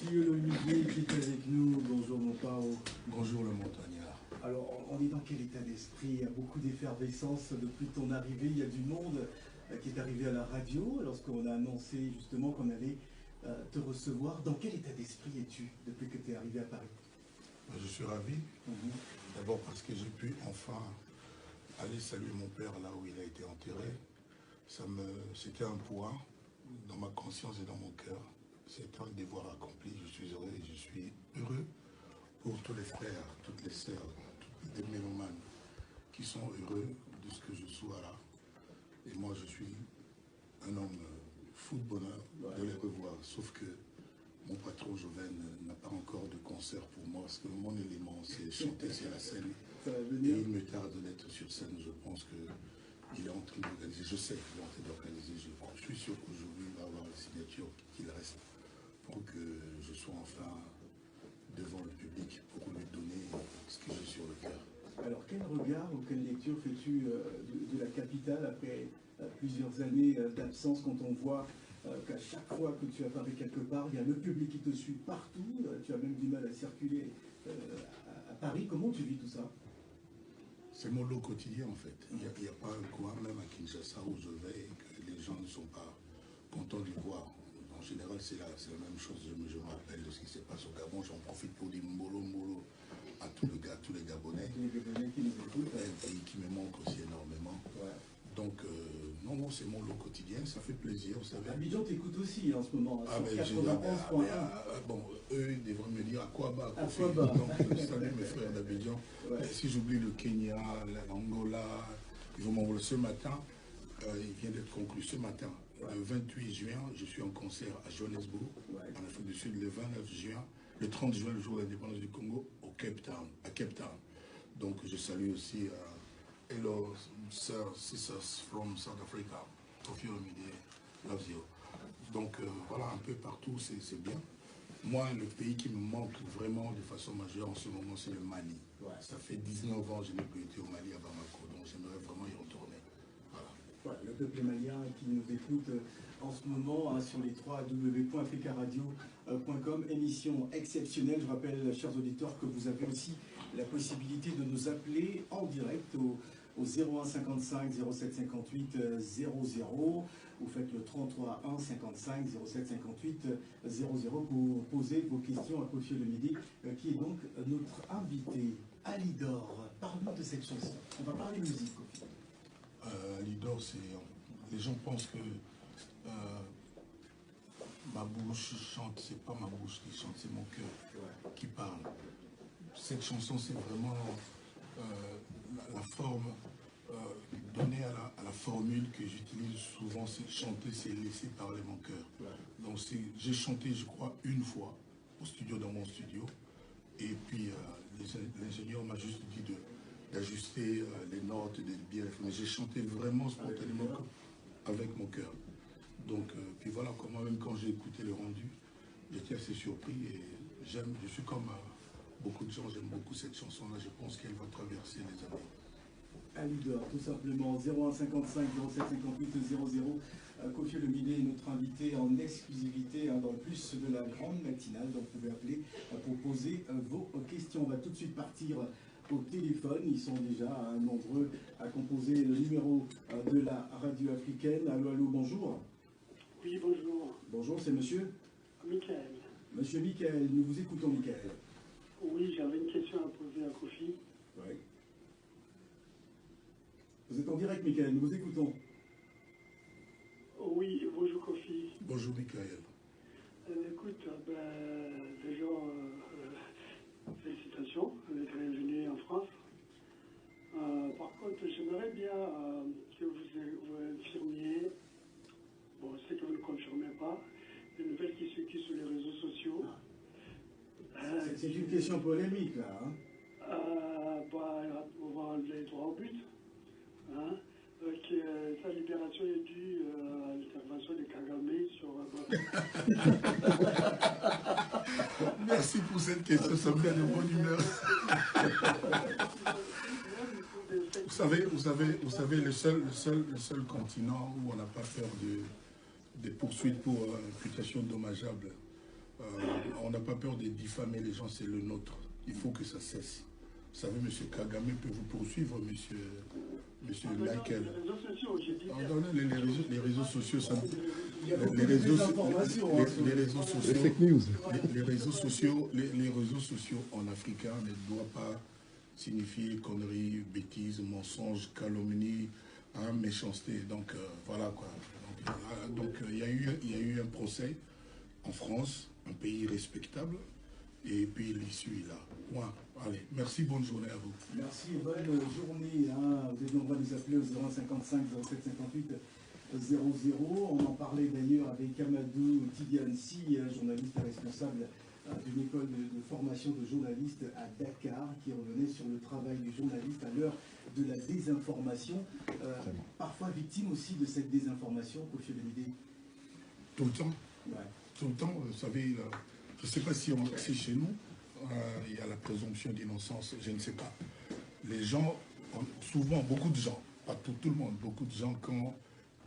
Thieu Olivier qui est avec nous. Bonjour mon Pao. Bonjour le montagnard. Alors, on est dans quel état d'esprit? Il y a beaucoup d'effervescence depuis ton arrivée. Il y a du monde qui est arrivé à la radio lorsqu'on a annoncé justement qu'on allait te recevoir. Dans quel état d'esprit es-tu depuis que tu es arrivé à Paris? Je suis ravi. D'abord parce que j'ai pu enfin aller saluer mon père là où il a été enterré. C'était un poids dans ma conscience et dans mon cœur. C'est un devoir accompli. Je suis heureux et je suis heureux pour tous les frères, toutes les sœurs, tous les mélomanes qui sont heureux de ce que je sois là. Et moi, je suis un homme fou de bonheur de les revoir. Sauf que mon patron Joven n'a pas encore de concert pour moi, parce que mon élément, c'est chanter sur la scène. Et il me tarde d'être sur scène. Je pense qu'il est en train d'organiser. Je sais qu'il est en train d'organiser. Je suis sûr qu'aujourd'hui, il va y avoir la signature qu'il reste pour que je sois enfin devant le public pour lui donner ce que j'ai sur le cœur. Alors, quel regard ou quelle lecture fais-tu de la capitale après plusieurs années d'absence, quand on voit qu'à chaque fois que tu apparais quelque part, il y a le public qui te suit partout, tu as même du mal à circuler à Paris. Comment tu vis tout ça? C'est mon lot quotidien en fait. Il n'y a pas un coin, même à Kinshasa, où je vais et que les gens ne sont pas contents de voir. En général, c'est la même chose. Je me rappelle de ce qui se passe au Gabon. J'en profite pour dire mbolo à tous les Gabonais. Qui nous écoutent. Et qui me manquent aussi énormément. Ouais. Donc, non, c'est mon lot quotidien. Ça fait plaisir, vous savez. Abidjan t'écoute aussi en ce moment. Ah, mais bon, eux, ils devraient me dire à quoi bas. Donc, salut mes frères d'Abidjan. Ouais. Si j'oublie le Kenya, l'Angola, ils vont m'envoyer ce matin. Il vient d'être conclu ce matin. Le 28 juin, je suis en concert à Johannesburg, en Afrique du Sud. Le 29 juin, le 30 juin, le jour de l'indépendance du Congo, à Cape Town. Donc je salue aussi hello, sir, sisters from South Africa. Kofi Olomide loves you. Donc voilà, un peu partout, c'est bien. Moi, le pays qui me manque vraiment de façon majeure en ce moment, c'est le Mali. Ça fait 19 ans que je n'ai plus été au Mali à Bamako, donc j'aimerais vraiment y retourner. Voilà, le peuple malien qui nous écoute en ce moment sur les www.africaradio.com, émission exceptionnelle. Je rappelle, chers auditeurs, que vous avez aussi la possibilité de nous appeler en direct au 01 55 07 58 00. Vous faites le 33 1 55 07 58 00 pour poser vos questions à Kofi Olomide, qui est donc notre invité. Alidor, parle-nous de cette chanson. On va parler musique, Kofi. Alidor, les gens pensent que ma bouche chante, c'est pas ma bouche qui chante, c'est mon cœur qui parle. Cette chanson, c'est vraiment la forme donnée à la formule que j'utilise souvent, c'est chanter, c'est laisser parler mon cœur. Donc j'ai chanté, je crois, une fois au studio, dans mon studio, et puis l'ingénieur m'a juste dit d'ajuster les notes, de bien. Mais j'ai chanté vraiment spontanément avec mon cœur. Donc, puis voilà, moi-même quand j'ai écouté le rendu, j'étais assez surpris et je suis comme beaucoup de gens, j'aime beaucoup cette chanson-là. Je pense qu'elle va traverser les années. Alidor, tout simplement, 01 55 07 58 00. Kofi Olomide est notre invité en exclusivité dans le plus de la grande matinale. Donc vous pouvez appeler pour poser vos questions. On va tout de suite partir au téléphone. Ils sont déjà nombreux à composer le numéro de la radio africaine. Allô, allô, bonjour. Oui, bonjour. Bonjour, c'est monsieur Michael. Monsieur Michael, nous vous écoutons, Michael. Oui, j'avais une question à poser à Kofi. Oui. Vous êtes en direct, Michael, nous vous écoutons. Oui, bonjour Kofi. Bonjour Michael. Écoute, déjà, félicitations d'être venu en France. Par contre, j'aimerais bien que vous infirmiez, bon, je sais que vous ne confirmez pas, les nouvelles qui circulent sur les réseaux sociaux. C'est une question polémique, là. Hein. On va enlever les droits au but. Hein, que sa libération est due à l'intervention de Kagame sur... Merci pour cette question, ça me met de bonne humeur. Vous savez, le seul continent où on n'a pas peur des poursuites pour imputation dommageable On n'a pas peur de diffamer les gens, c'est le nôtre. Il faut que ça cesse. Vous savez, M. Kagame peut vous poursuivre, M. Michael. Les réseaux sociaux sont... Les réseaux sociaux en africain ne doivent pas signifier conneries, bêtises, mensonges, calomnies, hein, méchanceté. Donc voilà quoi. Donc il y a eu un procès en France, un pays respectable, et puis l'issue est là. Point. Allez, merci, bonne journée à vous. Merci, bonne journée. Hein. Vous êtes nombreux à nous appeler au 0155 07 58 00. On en parlait d'ailleurs avec Amadou Tidiansi, journaliste responsable d'une école de formation de journalistes à Dakar, qui revenait sur le travail du journaliste à l'heure de la désinformation. Parfois victime aussi de cette désinformation, Koffi Olomide. Tout le temps. Ouais. Tout le temps, vous savez, je ne sais pas si chez nous, il y a la présomption d'innocence, je ne sais pas. Les gens, souvent, beaucoup de gens, pas tout le monde, beaucoup de gens, quand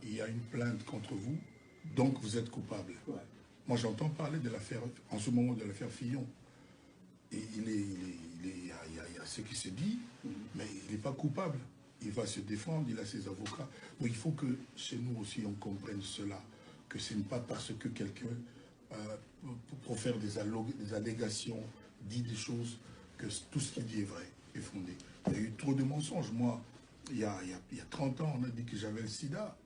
il y a une plainte contre vous, donc vous êtes coupable. Ouais. Moi, j'entends parler de l'affaire, en ce moment, de l'affaire Fillon. Et il y a ce qui se dit, mais il n'est pas coupable. Il va se défendre, il a ses avocats. Donc il faut que chez nous aussi, on comprenne cela, que ce n'est pas parce que quelqu'un profère des allégations, dit des choses, que tout ce qu'il dit est vrai, est fondé. Il y a eu trop de mensonges. Moi, il y a 30 ans, on a dit que j'avais le sida.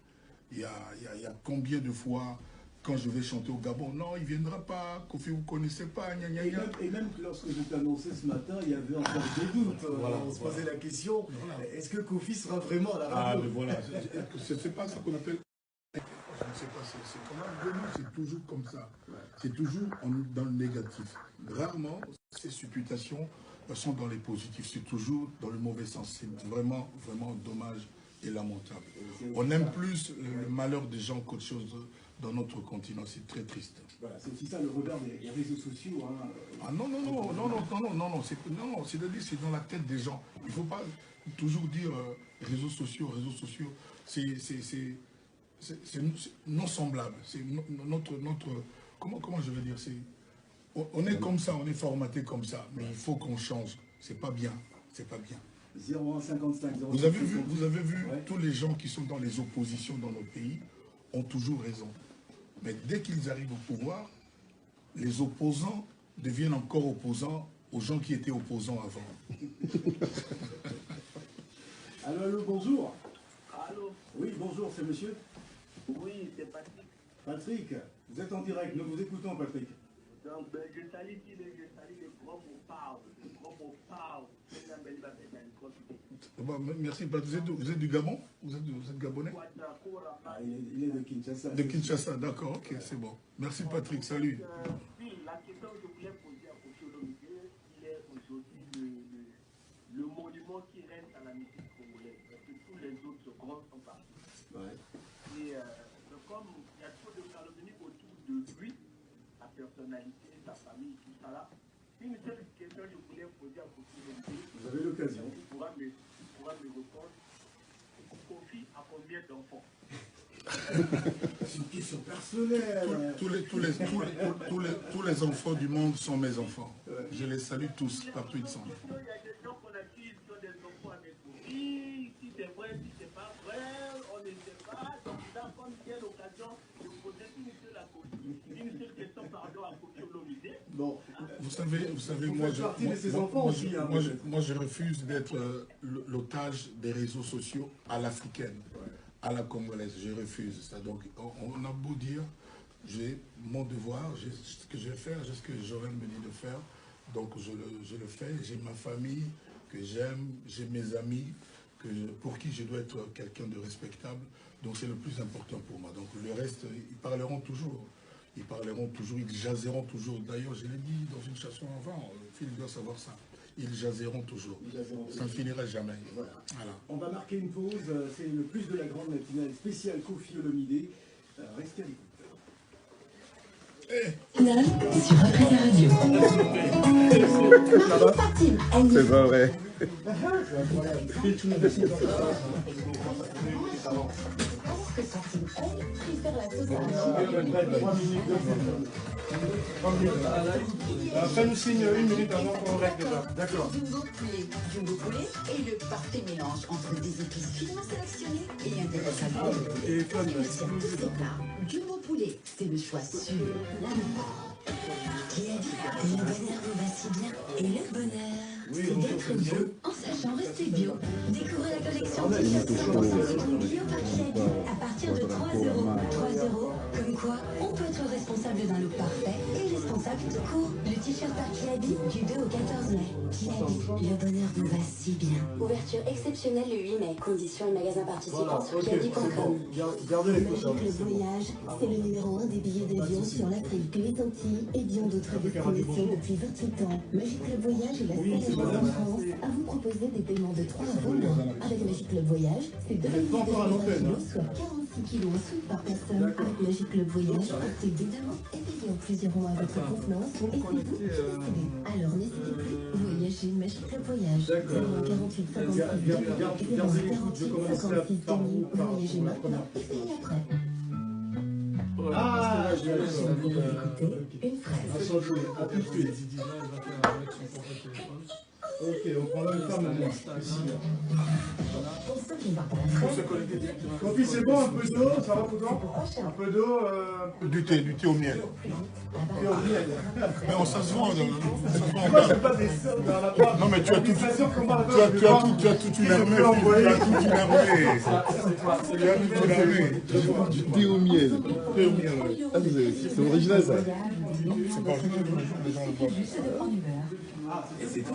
Il y a combien de fois, quand je vais chanter au Gabon, non, il ne viendra pas, Koffi, vous ne connaissez pas, gna gna gna. Et même lorsque je t'ai annoncé ce matin, il y avait encore des doutes. Voilà, on se posait la question, est-ce que Koffi sera vraiment à la radio? Ah, mais voilà, c'est pas ça qu'on appelle... Je ne sais pas, c'est comment c'est toujours comme ça. C'est toujours dans le négatif. Rarement, ces supputations sont dans les positifs. C'est toujours dans le mauvais sens. C'est vraiment, vraiment dommage et lamentable. On aime plus le malheur des gens qu'autre chose dans notre continent. C'est très triste. Voilà, c'est aussi ça le revers des réseaux sociaux. Hein. Ah non, c'est-à-dire c'est dans la tête des gens. Il ne faut pas toujours dire réseaux sociaux. C'est non semblable. C'est notre comment je veux dire, on est comme ça, on est formaté comme ça, mais il faut qu'on change. C'est pas bien, c'est pas bien. 0155 07 vous avez vu ouais. Tous les gens qui sont dans les oppositions dans notre pays ont toujours raison. Mais dès qu'ils arrivent au pouvoir, les opposants deviennent encore opposants aux gens qui étaient opposants avant. Allô, bonjour. Allô. Oui, bonjour, c'est monsieur? Oui, c'est Patrick. Patrick, vous êtes en direct, nous vous écoutons, Patrick. Donc, je salue les gros mots parlent. Merci, vous êtes du Gabon? Vous êtes gabonais? Il est de Kinshasa. De Kinshasa, d'accord, ok, c'est bon. Merci Patrick, salut. Oui, la question que je voulais poser à Koffi Olomide, il est aujourd'hui le monument qui reste à la musique congolaise, parce que tous les autres grands sont partis. Ouais. Et comme il y a trop de calomnie autour de lui, sa personnalité, sa famille, tout ça là, une seule question que je voulais poser à Koffi Olomide. Vous avez l'occasion. Il pourra me répondre. Koffi a combien d'enfants? C'est une question personnelle. Tous les enfants du monde sont mes enfants. Je les salue tous, partout ils sont. Il y a des gens qu'on a qui sont des enfants avec Koffi. Si c'est vrai, si c'est pas vrai, on ne sait pas. Donc là, comme il y a l'occasion de poser une seule question, pardon, à Koffi Olomide. Bon, vous savez, moi je refuse d'être l'otage des réseaux sociaux à l'africaine, à la congolaise. Je refuse ça. Donc on a beau dire, j'ai mon devoir, ce que je vais faire, ce que j'aurais me dit de faire. Donc je le fais. J'ai ma famille que j'aime, j'ai mes amis pour qui je dois être quelqu'un de respectable. Donc c'est le plus important pour moi. Donc le reste, ils parleront toujours. Ils jaseront toujours. D'ailleurs, je l'ai dit dans une chanson avant, Phil doit savoir ça. Ils jaseront toujours. Ça ne finira jamais. Voilà. On va marquer une pause. C'est le plus de la grande matinale spéciale Koffi Olomide. Restez à l'écoute. Sur Après la radio. C'est pas vrai. Parce que Fatime, elle, préfère la sauce à la 3 minutes, 2 minutes. 3 minutes. Fais-nous signe 1 minute avant qu'on règle déjà. D'accord. Jumbo poulet est le parfait mélange entre des épices finement sélectionnées et un délicat. Et comme tous ces plats, Jumbo poulet, c'est le choix sûr. Qui a dit le bonheur vous va si bien? Et le bonheur, c'est d'être bio en sachant rester bio. Découvrez la collection t-shirts 100% bio par Kiabi à partir de 3 euros. 3 euros, comme quoi on peut être responsable d'un look parfait et responsable tout court. Le t-shirt par Kiabi du 2 au 14 mai. Kiabi, le bonheur vous va si bien. Ouverture exceptionnelle le 8 mai. Conditions et magasins participants sur kiabi.com. Gardez les Magic le voyage, c'est le numéro 1 des billets d'avion sur l'Afrique, les Antilles et bien d'autres destinations depuis 28 ans. Magic Club Voyage est la seule agence en France à vous proposer des paiements de 3 à 20 mois. Avec Magic Club Voyage, c'est 2 kilos, soit 46 kilos en soupe par personne. Avec Magic Club Voyage, optez dédemment et payez en plusieurs mois à votre convenance et c'est vous qui décidez. Alors n'hésitez plus, voyagez Magic Club Voyage. 48 56 46 2000, voyagez maintenant et payez après. Ah, j'ai Une fraise. à tout de suite. Ok, on prend une femme maintenant. Pour se connecter directement. Sophie, c'est bon, un peu d'eau, ça va pour toi? Un peu d'eau, Du thé au miel. thé au miel. Mais on ça se vend. Moi, je pas des sœurs dans la part. Non, mais tu as tout. Tu as toute une armée. Du thé au miel. Ah, c'est original ça. C'est pas les gens le voient. Et c'est tout.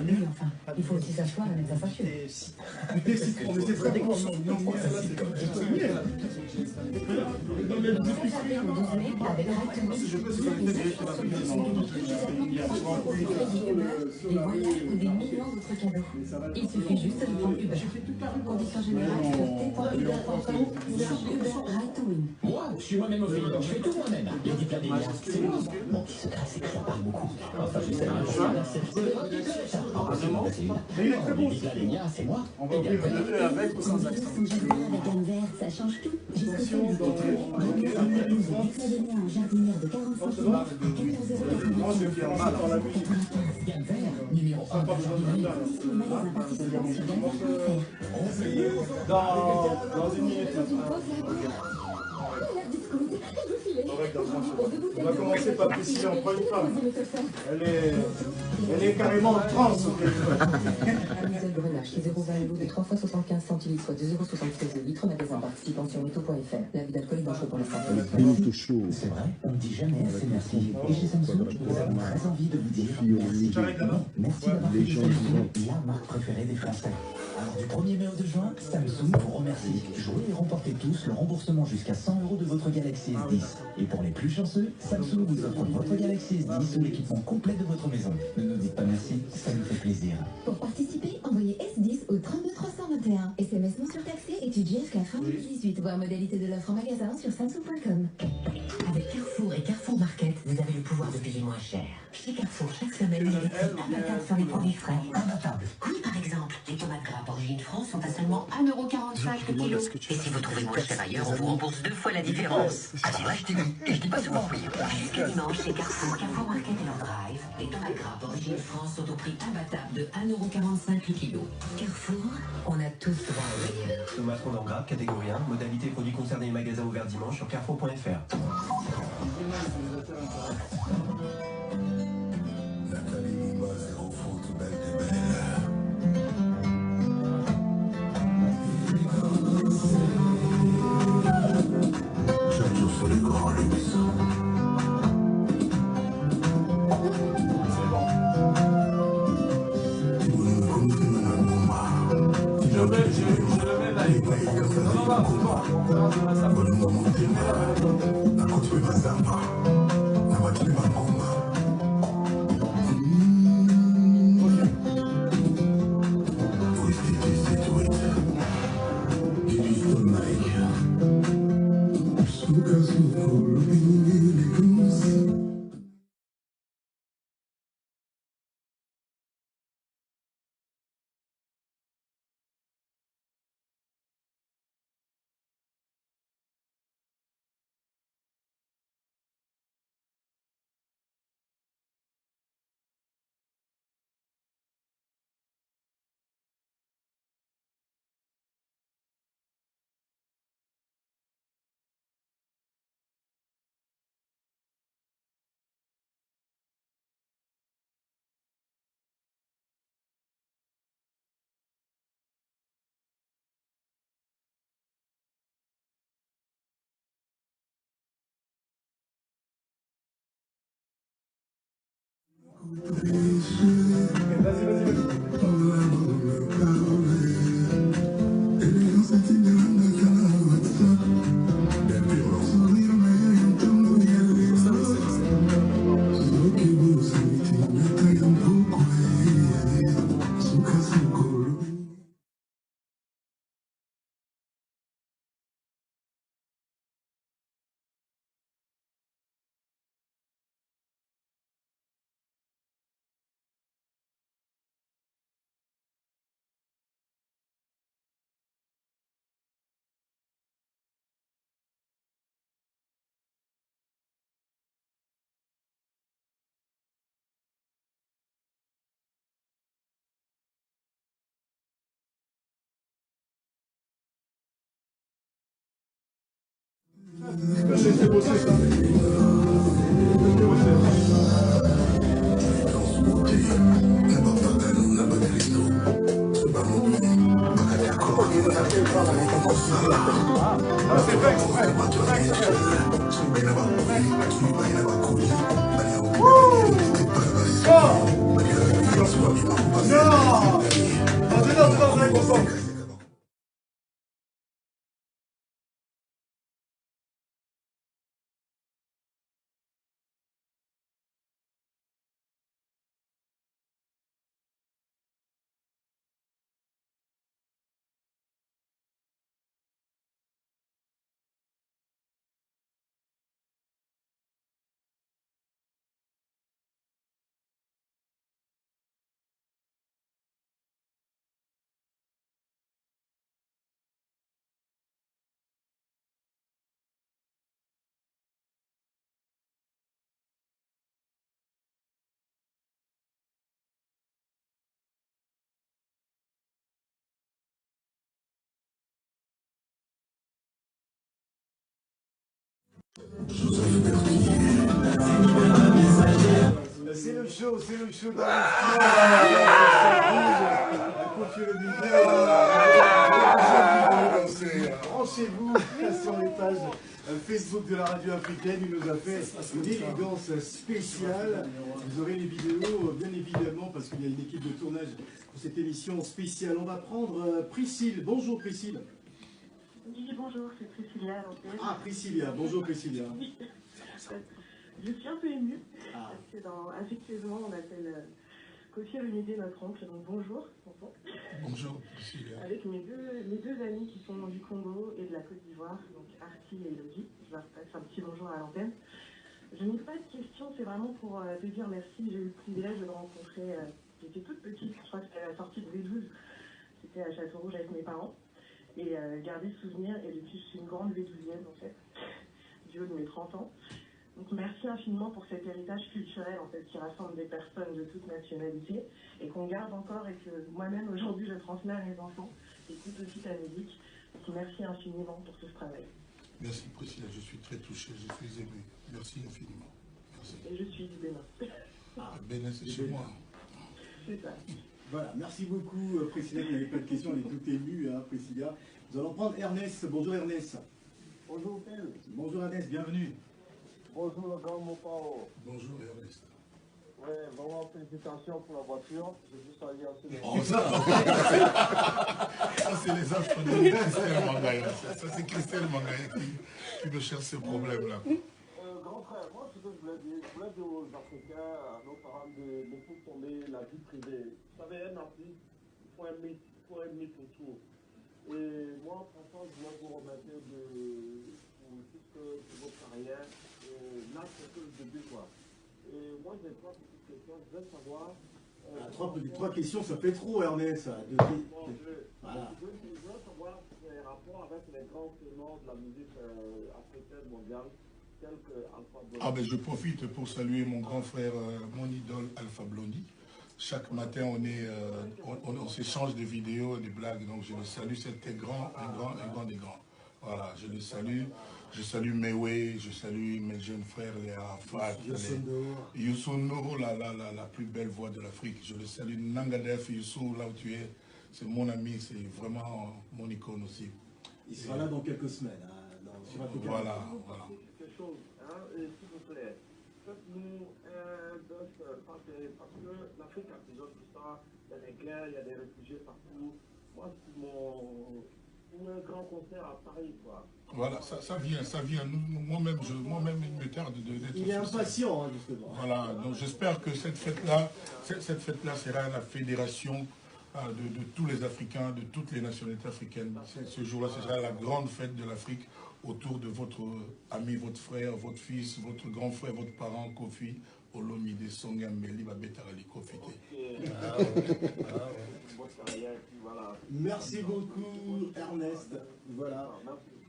Mais enfin, il faut aussi s'asseoir avec sa facture. Du thé citron, mais c'est très bon. Non, moi, ça, c'est comme du miel. Dans les discussions. Avec Je peux se connecter directement. des voyages ou des millions d'autres cadeaux. Il suffit juste de prendre Uber. Conditions générales sur t.uber.com ou sur Uber Right to Win. Moi, je suis moi-même au pays, je fais tout moi-même. Les diplômes des liens, c'est moi. Mon petit secret, c'est que je parle beaucoup. Enfin, j'essaie de Mais il est très bon. les liens, c'est moi. On va ouvrir le thé avec ou sans accent. Avec un verre, ça change tout. Jusqu'au 16 en jardinière de 45 euros à 14,99 Moi, je viens mal dans la musique. Numéro 1. Pas besoin de regard. magasin participant sur gamer.fr. Dans une minute maintenant. On va commencer par Priscilla, on prend une femme. Elle est carrément en transe au téléphone. Camisole Grenache, 0,20 l'eau de 3 fois 75 centilitres, soit 2,76 € le litre, magasin participant sur métaux.fr. L'abus d'alcool est dangereux pour la santé. Benito Show. C'est vrai, on ne dit jamais assez merci. Et chez Samsung, nous avons très envie de vous dire merci. Merci d'avoir fait de Samsung la marque préférée des Français. Alors du 1er mai au 2 juin, Samsung vous remercie. Jouez et remportez tous le remboursement jusqu'à 100 € de votre Galaxy S10. Et pour les plus chanceux, Samsung vous offre votre Galaxy S10 ou l'équipement complet de votre maison. Ne nous dites pas merci, ça nous fait plaisir. Pour participer, envoyez S10 au 32 321. SMS non surtaxé et étudié jusqu'à fin 2018. Voir modalité de l'offre en magasin sur samsung.com. Avec Carrefour et Carrefour Market, vous avez le pouvoir de payer moins cher. Chez Carrefour, chaque semaine, il y a des prix imbattables sur les produits frais. Imbattables. Oui, par exemple, les tomates grappes Origine France sont à seulement 1,45 € le kilo. Et si vous trouvez moins cher ailleurs, on vous rembourse 2 fois la différence. Alors achetez-le. Et je dis pas souvent oui. Jusqu'à dimanche, chez Carrefour, Carrefour Market et leur drive, les tomates grappes Origine France sont au prix imbattable de 1,45 € le kilo. Carrefour, on a tous droit au meilleur. Tomates en gras, catégorie 1, modalité produits concernés et magasins ouverts dimanche sur carrefour.fr. Nathalie Mimba, zéro faute, belle des belles. Chaque jour sur les grands luxe. Laissez bosser ça. C'est fait exprès. C'est le show dans branchez-vous sur les pages Facebook de la radio africaine. Il nous a fait une élégance spéciale. Vous aurez les vidéos, bien évidemment, parce qu'il y a une équipe de tournage pour cette émission spéciale. On va prendre Priscille. Bonjour Priscille. Oui, bonjour, c'est Priscilla. Ah, Priscilla. Bonjour Priscilla. Je suis un peu émue, parce que dans affectueusement, on appelle Kofi Olomide notre oncle, donc bonjour. Bonjour, Priscilla. Avec mes deux amis qui sont du Congo et de la Côte d'Ivoire, donc Arti et Elodie. Je leur passe un petit bonjour à l'antenne. Je n'ai pas de questions, c'est vraiment pour te dire merci. J'ai eu le privilège de le rencontrer, j'étais toute petite, je crois que c'était à la sortie de V12, c'était à Châteaurouge avec mes parents. Et garder ce souvenir, et depuis je suis une grande V12ienne en fait, du haut de mes 30 ans. Donc merci infiniment pour cet héritage culturel en fait qui rassemble des personnes de toute nationalité et qu'on garde encore et que moi-même aujourd'hui je transmets à mes enfants qui écoutent aussi ta musique. Donc merci infiniment pour tout ce travail. Merci Priscilla, je suis très touché, je suis ému. Merci infiniment. Merci. Et je suis du Bénin. Ah, Bénin c'est chez moi. C'est ça. Voilà, merci beaucoup Priscilla, il n'y avait pas de questions, elle est toute émue, hein, Priscilla. Nous allons prendre Ernest. Bonjour Ernest. Bonjour Pelle. Bonjour Ernest, bienvenue. Bonjour le grand Mopao. Bonjour Ernest. Ouais, vraiment félicitations pour la voiture. Je vous salue assez. Oh ça c'est les enfants de Christelle Mangaya. Ça c'est Christelle Mangaya qui me cherche ce problème-là. Grand frère, moi ce que je voulais dire aux Africains, à nos parents de ne pas tomber la vie privée. Vous savez, un artiste, il faut un mythe autour. Et moi, franchement, je voulais vous remercier pour toute votre carrière. Là, c'est que le début, quoi. Et moi, j'ai trois petites questions. Je veux savoir... trois questions, ça fait trop, Ernest. Voilà. Je veux savoir les rapports avec les grands tenants de la musique africaine mondiale, tels que Alpha Blondy. Ah ben, je profite pour saluer mon grand frère, mon idole Alpha Blondy. Chaque matin, on s'échange des vidéos, des blagues, donc je le salue, c'était un grand des grands. Voilà, je le salue. Je salue Mewe, je salue mes jeunes frères, les Arafat, Youssou N'Dour, la plus belle voix de l'Afrique. Je le salue, Nangadef, Youssou, là où tu es, c'est mon ami, c'est vraiment mon icône aussi. Il sera là dans quelques semaines. Hein, voilà. Quelque chose, hein, s'il vous plaît. Faites-nous un bœuf parce que l'Afrique a besoin de ça, il y a des guerres, il y a des réfugiés partout. Moi, pour un grand concert à Paris, quoi. Voilà, ça vient. Moi-même, il me tarde d'être... Il est impatient, hein, justement. Voilà, donc j'espère que cette fête-là sera la fédération de tous les Africains, de toutes les nationalités africaines. Ce jour-là, ce sera la grande fête de l'Afrique autour de votre ami, votre frère, votre fils, votre grand frère, votre parent, Kofi, Olomide, Songa, Meli, Babetarali, Kofi. Merci beaucoup, Ernest. Voilà.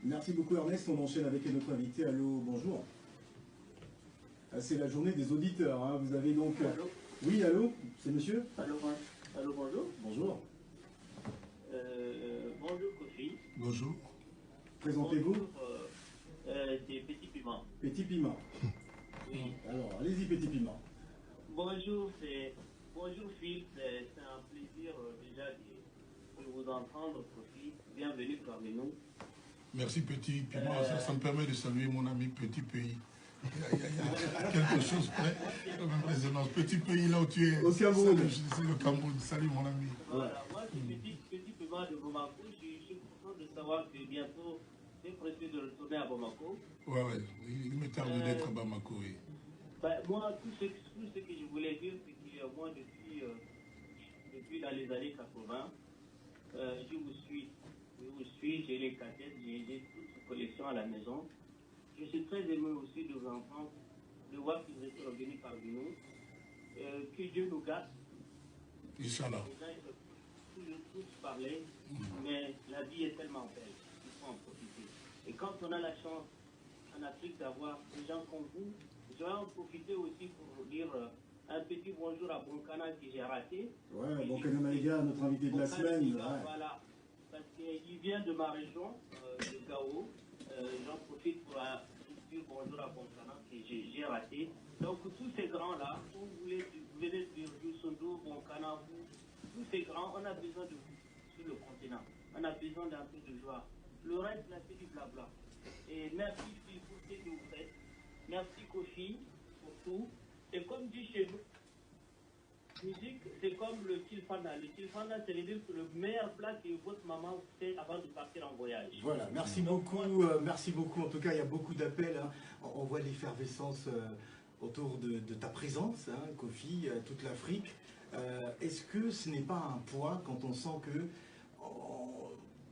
Merci beaucoup, Ernest. On enchaîne avec notre invité. Allô, bonjour. C'est la journée des auditeurs. Hein. Vous avez donc... Allô. Oui, allô, c'est monsieur? Allô, bonjour. Bonjour. Bonjour, Kofi. Bonjour. Présentez-vous. C'est Petit Piment. Petit Piment. Oui. Alors, allez-y, Petit Piment. Bonjour, Phil. C'est un plaisir déjà de vous entendre, Kofi. Bienvenue parmi nous. Merci, Petit Piment. Ça me permet de saluer mon ami Petit Pays. Il y a quelque chose près, comme résonance. Petit pays là où tu es. Au Cameroun. C'est le Cameroun. Salut mon ami. Voilà, moi c'est Petit Piment de Bamako. Je suis content de savoir que bientôt c'est prévu de retourner à Bamako. Ouais, il me tarde d'être à Bamako, oui. Ben, moi, tout ce que je voulais dire, c'est que moi, depuis dans les années 80, je vous suis, j'ai les cassettes, j'ai toute une collection à la maison. Je suis très ému aussi de vous entendre, de voir que vous êtes revenus parmi nous. Que Dieu nous garde. Inch'Allah. Les gens ils peuvent tous parler, mais la vie est tellement belle, il faut en profiter. Et quand on a la chance en Afrique d'avoir des gens comme vous, je vais en profiter aussi pour dire un petit bonjour à Bonkana que j'ai raté. Ouais, Bonkana Maïga, notre invité de la semaine. Ouais. Voilà, parce qu'il vient de ma région, de Gao. J'en profite pour dire bonjour à Bonkana que j'ai raté. Donc tous ces grands-là, vous venez de dire Youssou, Bonkana, vous, tous ces grands, on a besoin de vous sur le continent. On a besoin d'un peu de joie. Le reste, là, c'est du blabla. Et merci pour ce que vous faites. Merci Kofi pour tout. Et comme dit chez nous, musique, c'est comme le tilfana. Le tilfana, c'est le meilleur plat que votre maman fait avant de partir en voyage. Voilà, merci beaucoup. Merci beaucoup. En tout cas, il y a beaucoup d'appels. Hein. On voit l'effervescence autour de ta présence, hein, Kofi, toute l'Afrique. Est-ce que ce n'est pas un poids quand on sent que,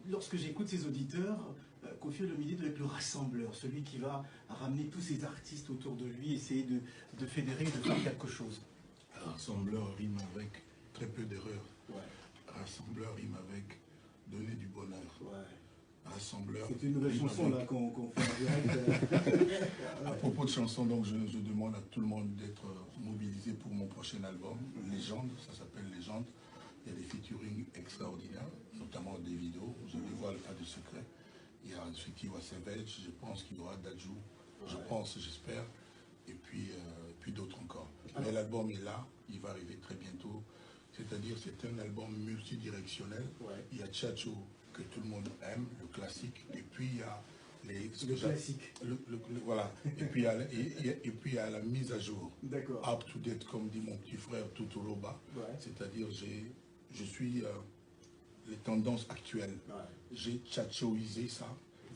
lorsque j'écoute ces auditeurs, Kofi Olomide doit être le rassembleur, celui qui va ramener tous ces artistes autour de lui, essayer de fédérer, de faire quelque chose. Rassembleur rime avec très peu d'erreurs. Ouais. Rassembleur rime avec donner du bonheur. Ouais. Rassembleur. C'est une nouvelle chanson là qu'on fait en direct. À propos de chansons, donc je demande à tout le monde d'être mobilisé pour mon prochain album, Légende. Ça s'appelle Légende. Il y a des featuring extraordinaires, notamment des vidéos. Je dévoile pas de secret. Il y a effectivement Savage, je pense qu'il y aura Dadju, je pense, j'espère, et puis d'autres encore. Mais l'album est là, il va arriver très bientôt. C'est-à-dire c'est un album multidirectionnel. Ouais. Il y a Tchatcho que tout le monde aime, le classique, et puis il y a le classique. Voilà. Et puis il y a la mise à jour. D'accord. Up to date, comme dit mon petit frère Tutoloba. Ouais. C'est-à-dire je suis les tendances actuelles. Ouais. J'ai tchatchoisé ça.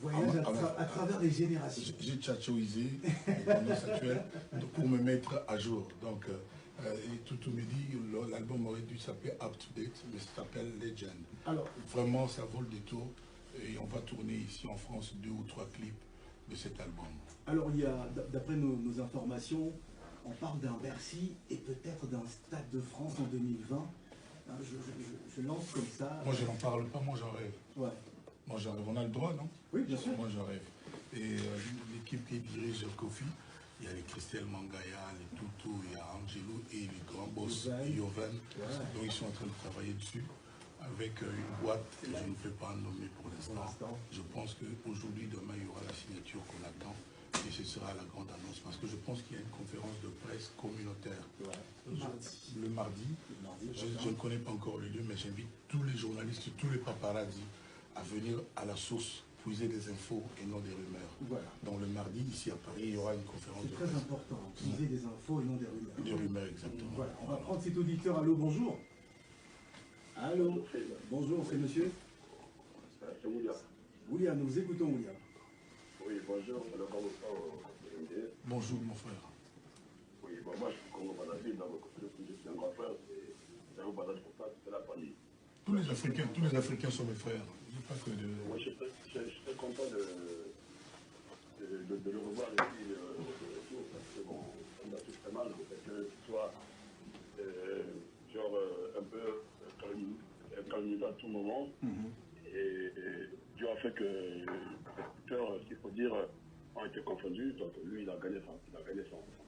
Voyage à travers les générations. J'ai tchatchoisé les tendances actuelles pour me mettre à jour. Donc, Toutou me dit, l'album aurait dû s'appeler Up to Date, mais ça s'appelle Legend. Alors, vraiment, ça vaut le détour. Et on va tourner ici en France 2 ou 3 clips de cet album. Alors, il y a, d'après nos informations, on parle d'un Bercy et peut-être d'un Stade de France en 2020. Je lance comme ça. Moi, je n'en parle pas, moi j'en rêve. Ouais. Moi j'en rêve. On a le droit, non? Oui, bien sûr. Moi j'en rêve. Et l'équipe qui dirige Kofi, il y a les Christelle Mangaya, les Toutou, il y a Angelo et les grands boss Yoven. Ouais. Donc ils sont en train de travailler dessus avec une boîte que je ne peux pas nommer pour l'instant. Je pense qu'aujourd'hui, demain, il y aura la signature qu'on attend. Et ce sera la grande annonce, parce que je pense qu'il y a une conférence de presse communautaire le mardi. Je ne connais pas encore le lieu, mais j'invite tous les journalistes, tous les paparazzi à venir à la source, puiser des infos et non des rumeurs. Voilà. Donc le mardi, ici à Paris, il y aura une conférence de presse. C'est très important, puiser des infos et non des rumeurs. Des rumeurs, exactement. Voilà, on va prendre cet auditeur. Allô, bonjour. Allô, bonjour, c'est monsieur? C'est William. William, nous vous écoutons, William. Oui, bonjour, bonjour, mon frère. Oui, bon, moi, je suis Congo-Brazzaville, donc je suis un grand frère, c'est un badage pour ça, c'est la famille. Tous les Africains sont mes frères. Il n'y a pas que de... Moi, je suis très content de le revoir ici, parce que bon, on a tous très mal, que tu sois un peu calme à tout moment. Et Dieu a fait que les acteurs, s'il faut dire, ont été confondus. Donc lui, il a gagné son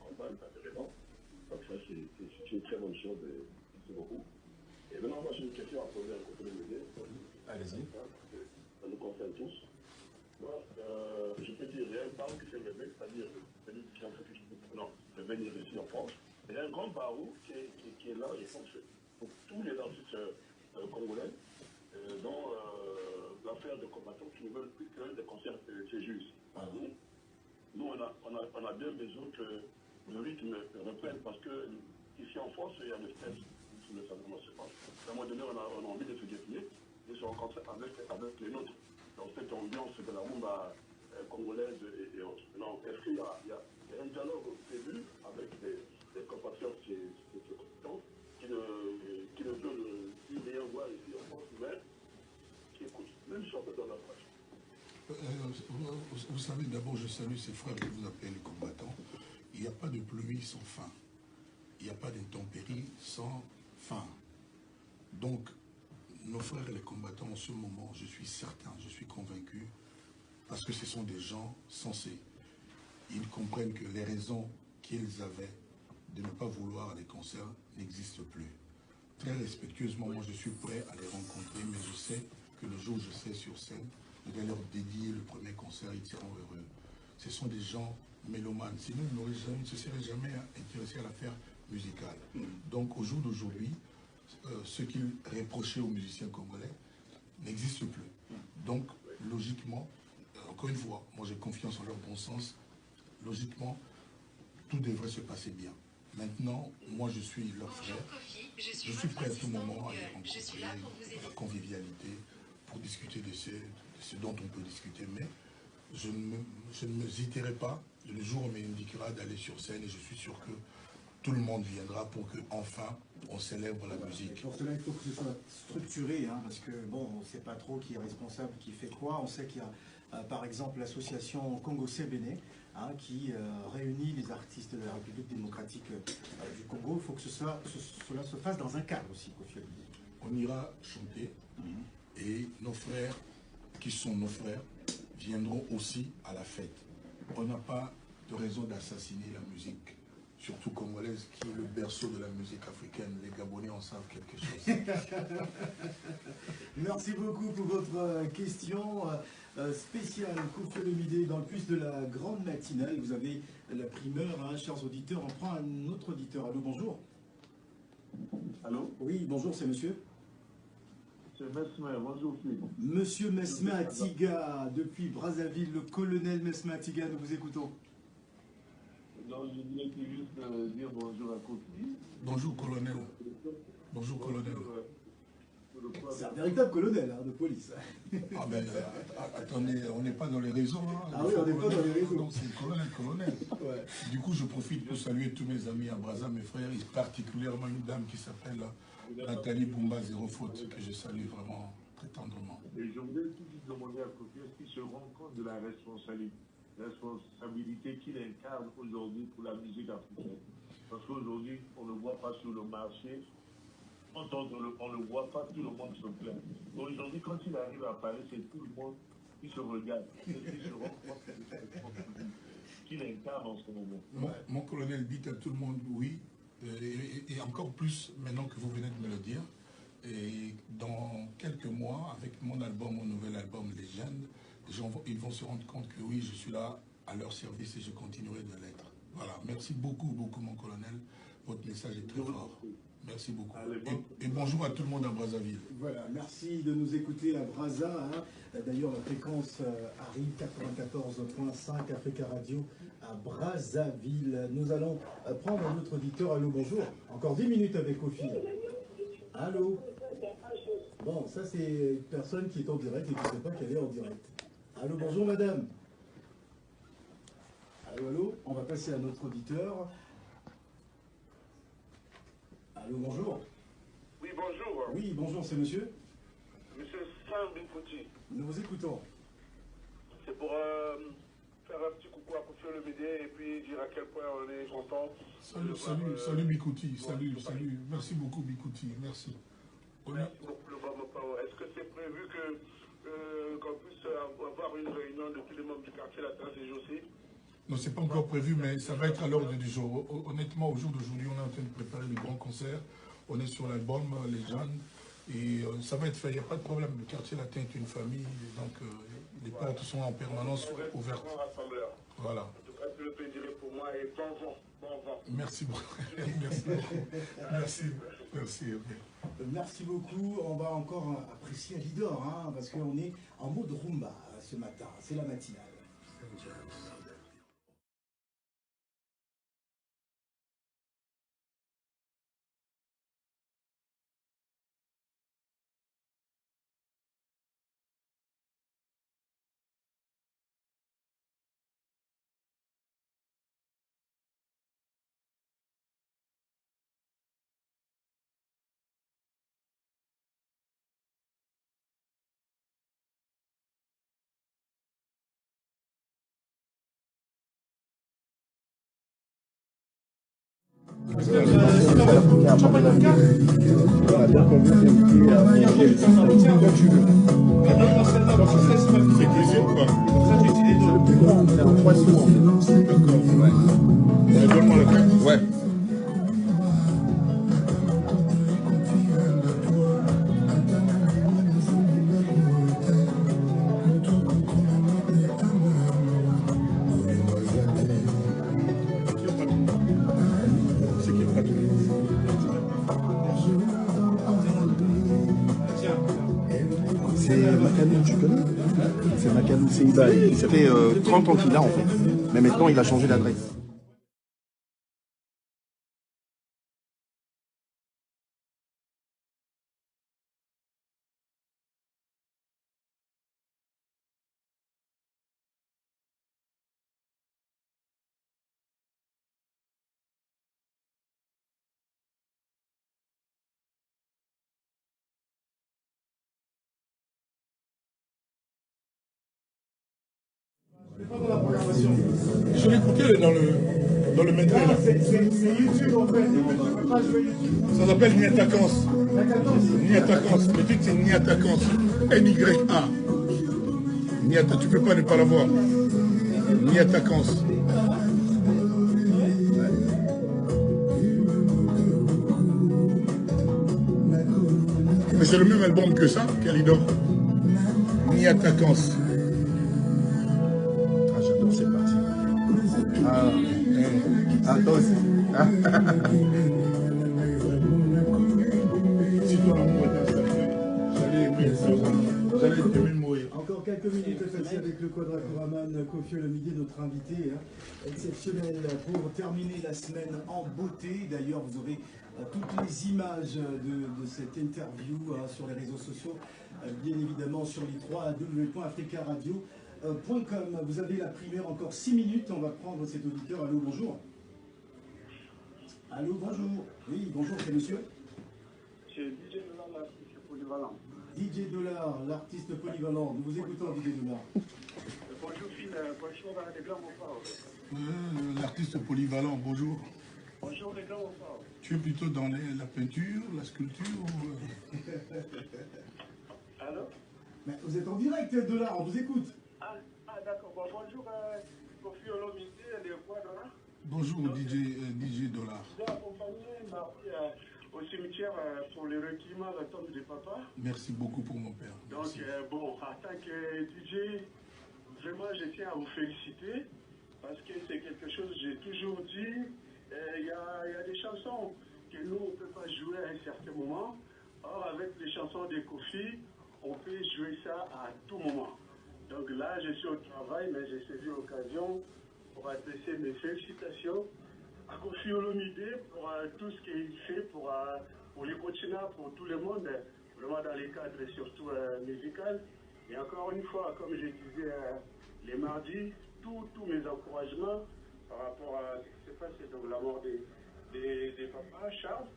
combat, il a fait raison. Donc ça, c'est une très bonne chose. Merci beaucoup. Et maintenant, moi, j'ai une question à poser à côté de l'idée. Allez-y. Ça nous concerne tous. Moi, je peux dire, il y a un parent qui s'est levé, c'est-à-dire celui qui a fait de venir ici en France. Il y a un grand barreau qui est là, et pour tous les artistes congolais, dont l'affaire de combattants qui ne veulent plus que des concerts c'est juste. Nous, on a bien besoin que le rythme reprenne, parce que ici en France, il y a le stress, tout le simplement se passe. À un moment donné, on a envie de se définir et se rencontrer avec les nôtres, dans cette ambiance de la rumba congolaise et autres. Non, est-ce qu'il y a un dialogue prévu avec des compatriotes qui ne veulent plus rien voir ici en France, mais qui écoutent, même si on peut dans la page. Vous savez, d'abord, je salue ces frères que vous appelez les combattants. Il n'y a pas de pluie sans fin. Il n'y a pas d'intempéries sans fin. Donc, nos frères les combattants, en ce moment, je suis certain, je suis convaincu, parce que ce sont des gens sensés. Ils comprennent que les raisons qu'ils avaient de ne pas vouloir les concerts n'existent plus. Très respectueusement, moi, je suis prêt à les rencontrer, mais je sais que le jour où je serai sur scène, je vais leur dédier le premier concert, ils seront heureux. Ce sont des gens mélomanes. Sinon, ils ne se seraient jamais intéressés à l'affaire musicale. Donc, au jour d'aujourd'hui, ce qu'ils reprochaient aux musiciens congolais n'existe plus. Donc, logiquement, encore une fois, moi j'ai confiance en leur bon sens, logiquement, tout devrait se passer bien. Maintenant, moi je suis leur frère, je suis prêt à tout moment à les rencontrer, la convivialité, pour discuter de ce dont on peut discuter, mais je ne m'hésiterai pas, le jour où on m'indiquera d'aller sur scène, et je suis sûr que tout le monde viendra pour que enfin on célèbre la musique. Pour cela, il faut que ce soit structuré, hein, parce que bon, on ne sait pas trop qui est responsable, qui fait quoi. On sait qu'il y a par exemple l'association Congo-Cébéné, hein, qui réunit les artistes de la République démocratique du Congo. Il faut que cela se fasse dans un cadre aussi, Kofi Olomide. On ira chanter et nos frères, qui sont nos frères, viendront aussi à la fête. On n'a pas de raison d'assassiner la musique, surtout congolaise, qui est le berceau de la musique africaine. Les Gabonais en savent quelque chose. Merci beaucoup pour votre question spéciale Kofi Olomide dans le plus de la grande matinale. Vous avez la primeur, hein, chers auditeurs. On prend un autre auditeur. Allô, bonjour. Allô? Oui, bonjour, c'est monsieur. C'est Mesmer, bonjour Philippe. Monsieur Mesmer Atiga, depuis Brazzaville, le colonel Mesmer Atiga, nous vous écoutons. Non, je voulais juste dire bonjour à Kofi. Bonjour colonel. Bonjour colonel. C'est un véritable colonel, hein, de police. Ah ben, attendez, on n'est pas dans les réseaux. Hein. Ah oui, on n'est pas dans les réseaux. Donc c'est colonel. Ouais. Du coup, je profite pour saluer tous mes amis à Brazza, mes frères, et particulièrement une dame qui s'appelle Nathalie Bumba Zéro Faute, que je salue vraiment très tendrement. Et je voulais tout de suite demander à Kofi, est-ce qu'il se rend compte de la responsabilité qu'il incarne aujourd'hui pour la musique africaine? Parce qu'aujourd'hui, on ne le voit pas sur le marché, on ne le voit pas, tout le monde se plaint. Aujourd'hui, quand il arrive à Paris, c'est tout le monde qui se regarde. Est-ce qu'il se rend compte de la responsabilité qu'il incarne en ce moment? Mon colonel dit à tout le monde oui, et encore plus maintenant que vous venez de me le dire. Et dans quelques mois, avec mon nouvel album Légende, ils vont se rendre compte que oui, je suis là à leur service et je continuerai de l'être. Voilà, merci beaucoup, beaucoup mon colonel. Votre message est très fort. Merci beaucoup. Et bonjour à tout le monde à Brazzaville. Voilà, merci de nous écouter à Brazza. Hein. D'ailleurs, la fréquence arrive 94.5 Africa Radio à Brazzaville. Nous allons prendre un autre auditeur. Allô, bonjour. Encore 10 minutes avec Kofi. Allô. Bon, ça c'est une personne qui est en direct et qui ne sait pas qu'elle est en direct. Allô, bonjour madame. Allô, allô. On va passer à notre auditeur. Allô, bonjour. Oui, bonjour. Oui, bonjour, c'est monsieur. Monsieur Sam Binkouti. Nous vous écoutons. C'est pour faire un petit coucou à Kofi Olomide et puis dire à quel point on est content. Salut Bikouti, salut. Merci beaucoup Bikouti, merci. Merci beaucoup le Bama Power. Est-ce que c'est prévu qu'on puisse avoir une réunion de tous les membres du quartier La Terrasse et José? Non, c'est pas encore prévu, mais ça va être à l'ordre du jour. Honnêtement, au jour d'aujourd'hui, on est en train de préparer le grand concert. On est sur l'album Les Jeunes et ça va être fait. Il n'y a pas de problème. Le quartier latin est une famille, donc les portes sont en permanence ouvertes. Voilà. En tout cas, tu le peux dire pour moi et bon vent. Merci beaucoup. Merci. Merci beaucoup. On va encore apprécier Lidor, hein, parce qu'on est en mode rumba ce matin. C'est la matinale. Ouais. C'est Makanou, tu connais? C'est Makanou, c'est Iba. Ça fait 30 ans qu'il a en fait. Mais maintenant il a changé d'adresse. Je l'écoutais dans le medley là. C'est YouTube en fait. Ça s'appelle Niatakans. Niatakans. Le titre c'est Niatakans. N-Y-A. Niata, tu peux pas ne pas l'avoir. Niatakans. Mais c'est le même album que ça, Kalidor. Niatakans. C'est parti. Toi aussi. Si ton amour est installé, j'allais aimer mourir. Encore quelques minutes passées avec le Quadracoraman Kofi Olomide, notre invité exceptionnel pour terminer la semaine en beauté. D'ailleurs, vous aurez toutes les images de cette interview sur les réseaux sociaux, bien évidemment sur les www.africaradio.com. Vous avez la primaire, encore 6 minutes, on va prendre cet auditeur. Allô, bonjour. Allô, bonjour. Oui, bonjour, c'est monsieur. C'est DJ Dollar, l'artiste polyvalent. DJ Dollar, l'artiste polyvalent. Nous vous écoutons, DJ Dollar. Bonjour, Phil. Bonjour, les grands montants. L'artiste polyvalent, bonjour. Bonjour, les grands montants. Tu es plutôt dans la peinture, la sculpture ou... Allô? Mais vous êtes en direct, Dollar, on vous écoute. Ah d'accord. Bon, bonjour, Kofi Olomide, les voix Dollar. Bonjour, DJ Dollar. J'ai accompagné ma fille au cimetière pour le recueillement de la tombe de papa. Merci beaucoup pour mon père. Donc, bon, en tant que DJ, vraiment, je tiens à vous féliciter parce que c'est quelque chose que j'ai toujours dit il y a des chansons que nous, on ne peut pas jouer à un certain moment. Or, avec les chansons de Kofi, on peut jouer ça à tout moment. Donc là, je suis au travail, mais j'ai saisi l'occasion pour adresser mes félicitations à Kofi Olomide pour tout ce qu'il fait pour les continents, pour tout le monde, vraiment dans les cadres surtout musicaux. Et encore une fois, comme je disais les mardis, tous mes encouragements par rapport à ce qui s'est passé, donc la mort des papas, Charles.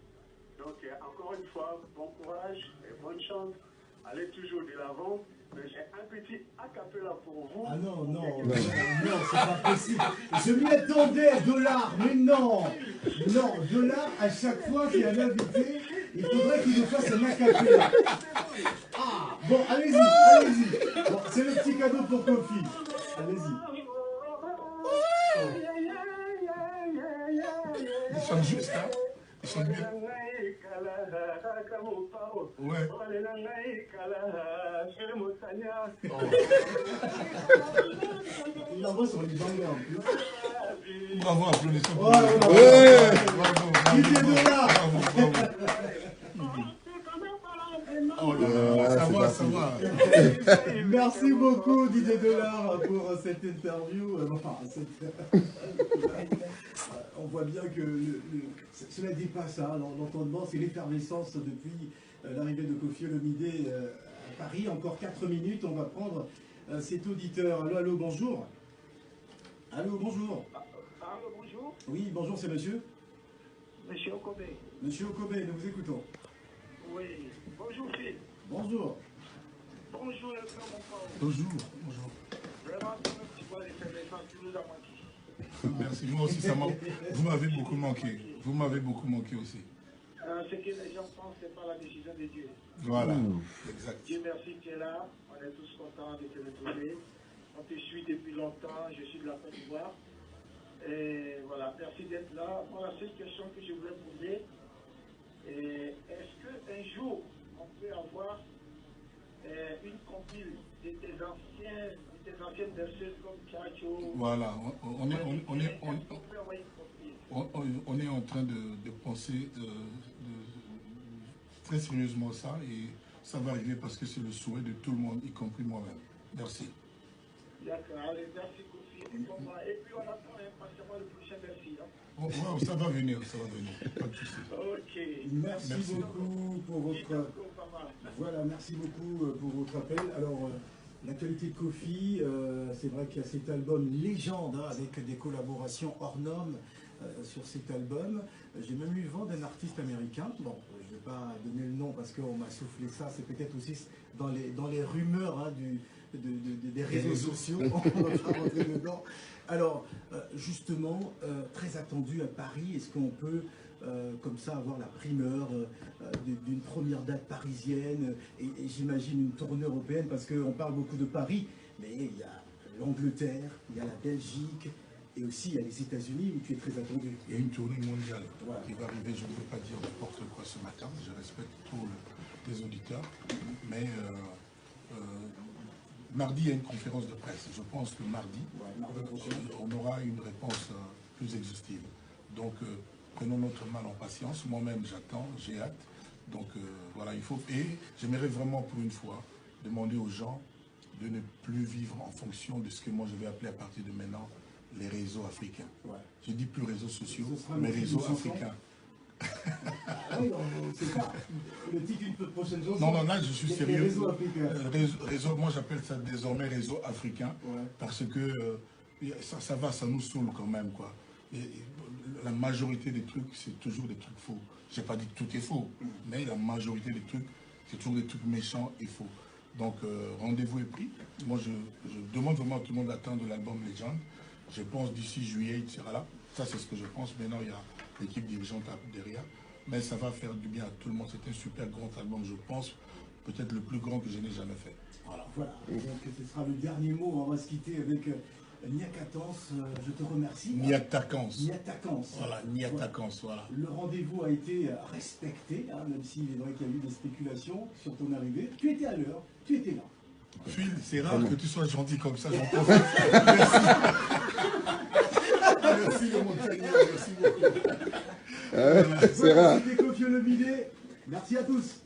Donc encore une fois, bon courage et bonne chance. Allez toujours de l'avant. Mais j'ai un petit acapella pour vous. Ah non, c'est pas possible. Je m'y attendais, Dollar, mais non. Non, Dollar, à chaque fois qu'il y a un invité, il faudrait qu'il nous fasse un acapella. Ah, bon, allez-y. Bon, c'est le petit cadeau pour Kofi. Allez-y. Ils sont juste, hein? Ils sont bien. Ouais. Il envoie sur les bangers en plus. Bravo, applaudissons. Ça va. Merci beaucoup Didier Dollar pour cette interview. On voit bien que cela dépasse l'entendement, c'est l'effervescence depuis l'arrivée de Kofi Olomide à Paris. Encore 4 minutes, on va prendre cet auditeur. Allô, bonjour. Allô, bonjour. Allô, bonjour. Oui, bonjour, c'est monsieur Monsieur Okobe. Monsieur Okobe, nous vous écoutons. Oui, bonjour Phil. Bonjour. Bonjour le frère, mon frère. Bonjour. Vraiment, c'est un petit peu l'effervescence qui nous a manqué. Merci, moi aussi, vous m'avez beaucoup manqué. Vous m'avez beaucoup manqué aussi. Ce que les gens pensent, ce n'est pas la décision de Dieu. Voilà, exact. Dieu merci, tu es là. On est tous contents de te retrouver. On te suit depuis longtemps. Je suis de la Côte d'Ivoire. Et voilà, merci d'être là. Moi, la seule question que je voulais poser, est-ce qu'un jour, on peut avoir une compile de tes anciennes danseuses comme Tchacho? Voilà, on est en train de penser très sérieusement ça, et ça va arriver parce que c'est le souhait de tout le monde, y compris moi-même. Merci. D'accord, allez, merci Kofi. Et puis on attend impatiemment le prochain merci. Oh, ça va venir, pas de souci. Ok. Merci beaucoup pour votre... Voilà, merci beaucoup pour votre appel. Alors, l'actualité de Kofi, c'est vrai qu'il y a cet album légende avec des collaborations hors normes sur cet album. J'ai même eu vent d'un artiste américain. Bon, je ne vais pas donner le nom parce qu'on m'a soufflé ça. C'est peut-être aussi dans les rumeurs des réseaux sociaux. On va rentrer dedans. Alors, justement, très attendu à Paris, est-ce qu'on peut, comme ça, avoir la primeur d'une première date parisienne et j'imagine une tournée européenne, parce qu'on parle beaucoup de Paris, mais il y a l'Angleterre, il y a la Belgique, et aussi il y a les États-Unis où tu es très attendu. Il y a une tournée mondiale qui va arriver, je ne veux pas dire n'importe quoi ce matin, je respecte tous les auditeurs, mais... mardi, il y a une conférence de presse. Je pense que mardi, on aura une réponse plus exhaustive. Donc, prenons notre mal en patience. Moi-même, j'attends, j'ai hâte. Donc, voilà, il faut... Et j'aimerais vraiment, pour une fois, demander aux gens de ne plus vivre en fonction de ce que moi, je vais appeler à partir de maintenant les réseaux africains. Je dis plus réseaux sociaux, mais réseaux africains. C'est ça. Le titre d'une prochaine chanson. Non, là, je suis sérieux. Réseau africain. Réseau, moi, j'appelle ça désormais réseau africain, parce que ça va, ça nous saoule quand même, quoi. Et la majorité des trucs, c'est toujours des trucs faux. Je n'ai pas dit que tout est faux, mais la majorité des trucs, c'est toujours des trucs méchants et faux. Donc, rendez-vous est pris. Moi, je demande vraiment à tout le monde d'attendre l'album Legend. Je pense d'ici juillet, il sera là. Ça, c'est ce que je pense. Maintenant, il y a l'équipe dirigeante derrière. Mais ça va faire du bien à tout le monde. C'est un super grand album, je pense. Peut-être le plus grand que je n'ai jamais fait. Voilà. Donc, ce sera le dernier mot. On va se quitter avec Niakatans. Je te remercie. Niakatans. Voilà, Niakatans, voilà. Le rendez-vous a été respecté, même s'il est vrai qu'il y a eu des spéculations sur ton arrivée. Tu étais à l'heure, tu étais là. Phil, c'est rare que tu sois gentil comme ça, j'en profite. Merci. Merci le montagnard, merci beaucoup. C'est rare. C'était Clôture le bidet. Merci à tous.